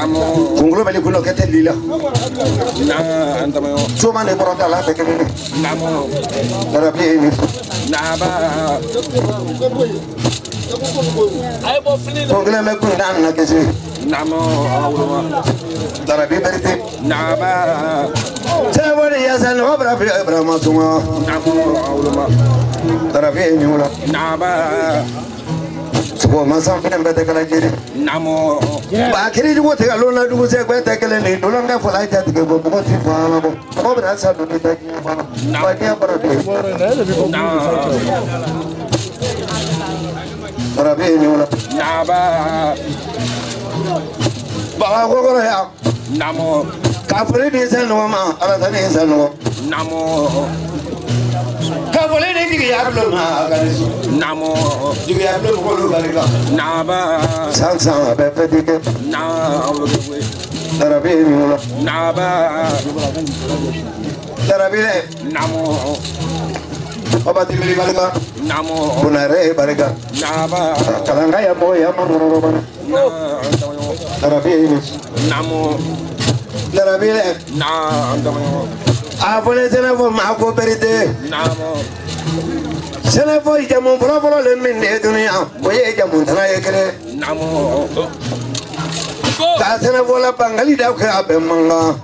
Kungulu bali kuno kete lila. Cuma ne borota la te kene. Terapi ini. Kungulu me kundan na kesi. Terapi berite. Cewek ya san obra Ibrahim semua. Terapi ini mula. Semua masa film betul jadi. Akhirnya juga tiga lona dulu saya kata kalian ini dulu nggak follow aja tiga buat tiga apa berasa dulu tiga apa banyak berarti. Terapi ini mula. Bawa gua kalau ya. Kafir di sana mama, alasan di sana. Kafir di juga belum ada. Juga belum kalau balik. Sang apa tiga. Terapi ini mula. Terapi le. Apa dibeli balik? Bunare balik. Kalau nggak ya mau ya mau. Terapi ini. Terapi le. Boleh saya mau berite. Saya boleh jamu berapa lemon di dunia. Boleh jamu tanah kere. Saya boleh panggali dah ke apa mangga.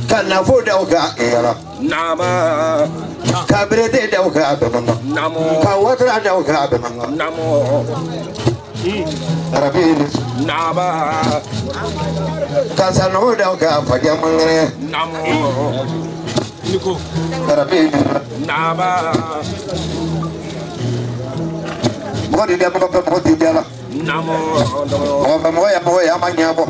Karena foda oga era. Kabrete dah ke apa mangga. Kawatra dah ke apa mangga. Terapi ini. Kasano dah ke apa yang mangga. Terapi ini. Bukan dia bukan dia lah. Mau ya banyak apa?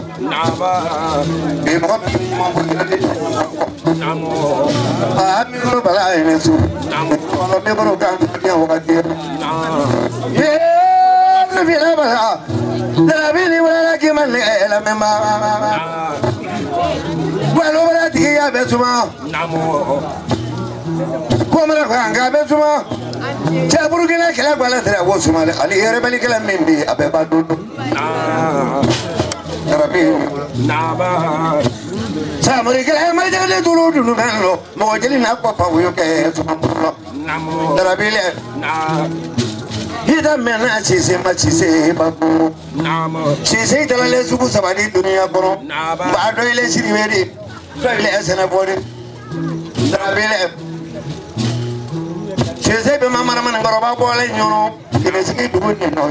Kami kalau balai ini su. Kalau dia baru kan dia bukan dia. Lebih lama. Lebih ni boleh lagi mana? Elah memang. Walau berarti ya besuma. Kau mereka enggak besuma. Cabur kena kelak bala tidak besuma. Ali hari balik kelak mimpi apa badu. Terapi. Cabur kelak macam ni dulu kan lo. Mau jadi nak apa punya ke semua. Terapi le. Kita mana cise babu. Cise jalan le suku sabadi dunia kono. Bado le sini meri. Le asana bodi. Terapi le. Cise be mama mana ngoroba boleh nyono. Kita sini dulu ni no.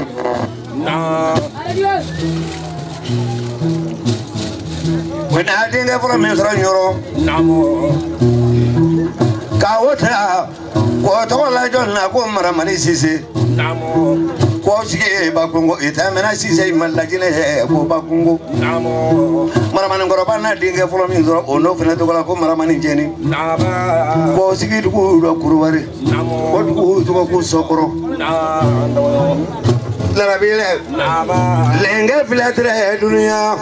When I didn't have a mesra nyoro. Kau tak. Kau tahu lah John aku maramani sisi. Kau sih bagungo itu mana sisi malagi le kau bagungo. Maramani korban na dingga follow me zoro ono fina tu kalau aku maramani jeni. Kau sih itu kau kuruari. Kau tu kau sokoro. Terapi le. Lengga filatre dunia.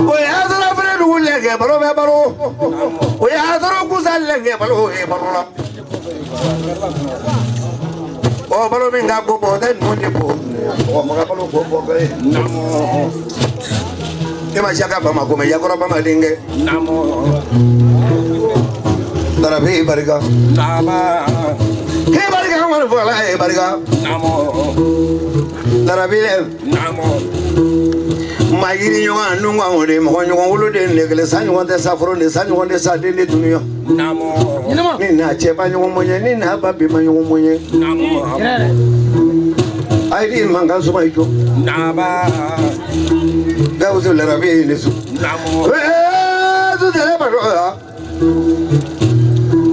Kau ya tu lah fina dulu lagi baru. Kau ya tu lah kusal lagi baru. Oh, baru minggu bobo dan muncul bobo. Oh, maka baru bobo kali. Ini masih agak bama kume ya korang bama dingge. Terapi ibarga. Ibarga mana bola ibarga. Terapi le. Magiri nyonga nunga ngode mo nyonga ulu den legele sanyo wonde safro ne sanyo wonde sa den de dunia. Ni na cheba nyonga monye ni na babi ma nyonga monye. Ai di manga suma ito. Gauzo le rabi ni su. Tu dele baro.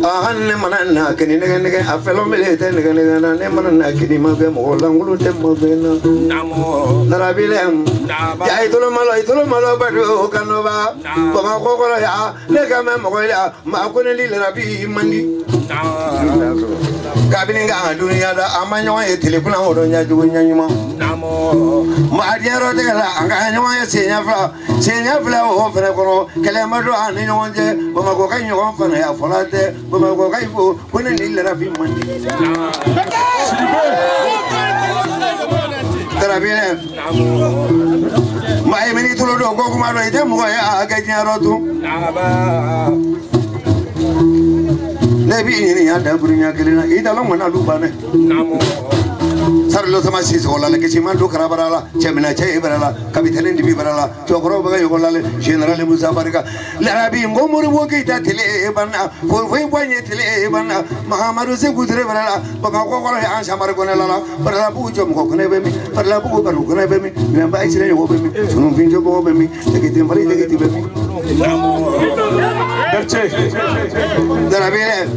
Hanne manana kini nege afelo melete nege ne manana kini mabe mo langulu temmo bena. Narabilem. Ya itu lo malo bado kanova. Bama kokoro ya nega me mo ya ma ko ne lile rabi mandi. Kabini nga dunia da amanyo ya telefona hodo nya jugo nya nyuma. Ma diaro de la anga nyuma ya senya fla o fere ko kele mado an nyonje bama ko kan nyoma fana ya folate bama ko kai ko ne lile rabi mandi. darabile mai mini tulo do ko kuma do ite mo ya ga nyarotu nebi ni ya da burunya kelina ida lo mana lu bane sarlo sama sis wala ke chiman do karabarala chemina che ibrala kabitelen dibi barala chokro baga yogolale general musafarika larabi ngomuri woki ta tile banna foi boye tile banna mahamadu se gudre barala baga ko ko ya shamar gonela barala bu jom ko ne bemi barala bu baru ko ne bemi memba isre yo bemi sunu finjo ko bemi tegiti mari tegiti bemi darabile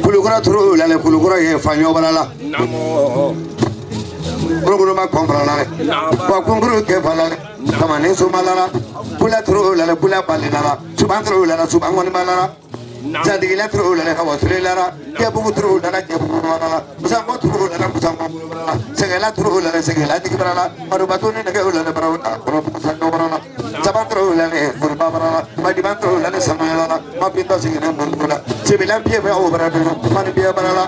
kulukura turu lale kulukura ye fanyo balala kulukura ma komprala wa kunguru ke balala tamane sumalala pula turu lale pula balala suban turu lale suban ngoni balala jadi la turu lale kawa turu lala ke buku turu lale ke buku balala musamo turu lale musamo balala segala turu lale segala dik balala maru batune nage lale balala kono musano balala saban turu lale burba balala madi ban turu lale samayala ma pinto sigina burula sebilan pie ba obra man pie balala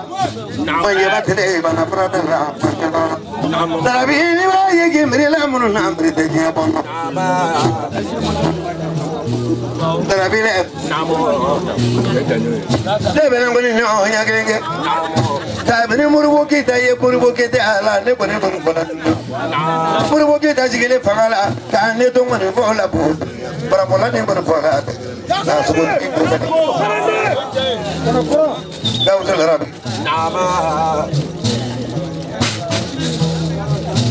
maye batele bana pradala darabini ba yegi mirila mun namri de jabon darabini debena ngoni no nyagenge tabene murubo kita ye murubo kita ala ne bone bone bone murubo kita sigile fagala ka ne to ngone bola bo para bola ne bone bola na subut ki bone dawul rabi nama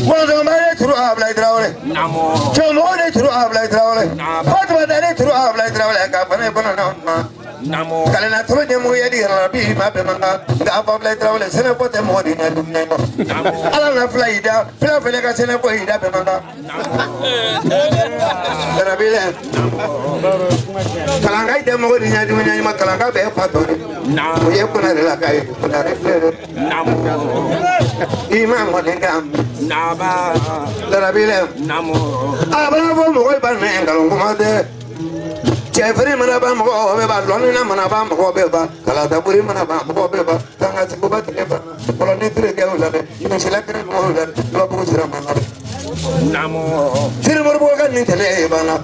Mozo mare through abla idrawle namo chomore through abla idrawle fatwa dare through abla idrawle ka bane bana namo kalena through demo yadi rabi ma be manga ga abla idrawle sene pote modi na dumne no ala na flaida fla ka sene ko ida be manga rabi le kalanga demo modi na dumne ma kalanga be pato namo ye kuna la kai kuna refle namo imam modengam Naba, darabile, namo. Abra mo ko ban me ngalong kumade. Jeffrey manaba mo ko be ba loni na manaba mo ko be ba. Kala da buri manaba mo ko be ba. Tanga ci ko ba tele ba. Koloni tre ke wala be. Ino sila kre mo wala. Lo ko sira manaba. Namo. Sir mo bo kan ni tele ba na.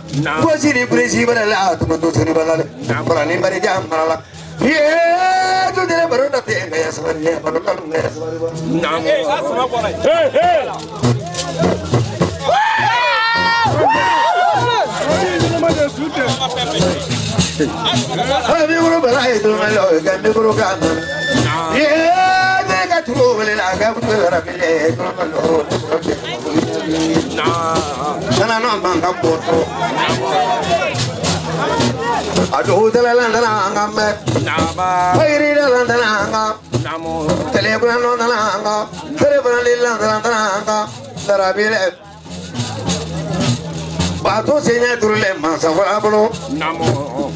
Ko siri presi ba la to to siri ba la. Namo ni bari jam mala. Yeah, tu dele baru nanti enggak sebenarnya baru kalau enggak sebenarnya. Kami guru berai itu melo, kami guru kami. Yeah, mereka tu boleh laga betul rapi itu melo. Karena nombang kampur. Aduh, telan angam, pairi telan angam, telegram angam, telegram lilang angam, terabile. Batu senya turule masa wala namo.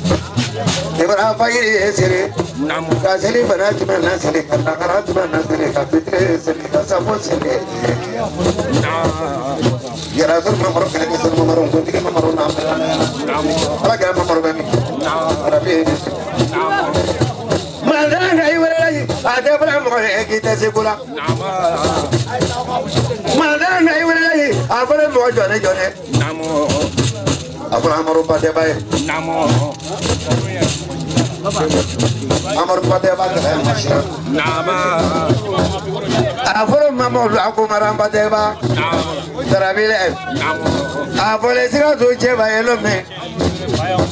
Ebara pairi sere, namo. Kaseli berat mana sele, katakan mana sele, kapitre sele, kasamo sele. Ya rasul mamaro kene ke sel mamaro ko dige mamaro nam ala ga mamaro bami arabi mandana ngai wala ade bra mo e kita segula mandana ngai wala afare mo jone jone namo afara amaro pade bay namo amaro pade ba nama afaro mamaro ako maramba deba Darabile, Apole siga tuche bayelo me.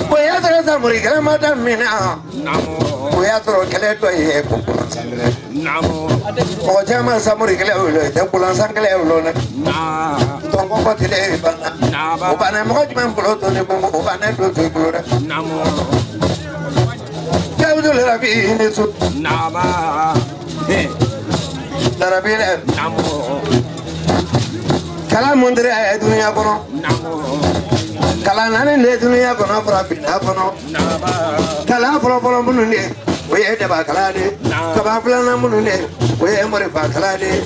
Voya tro samuri kala mata mina. Voya tro kale to ye popular sangre. O jama samuri kale ulo, te popular sangre ulo na. Tongo patile bana. O bana mo jman pulo to ne mo bana to to pulo. Kabudul rabi ni su. Darabile. Kala mundre ay dunia kono kala nane ne dunia kono frapina kono kala folo munune we de ba kala de kaba fulana munune we more ba kala de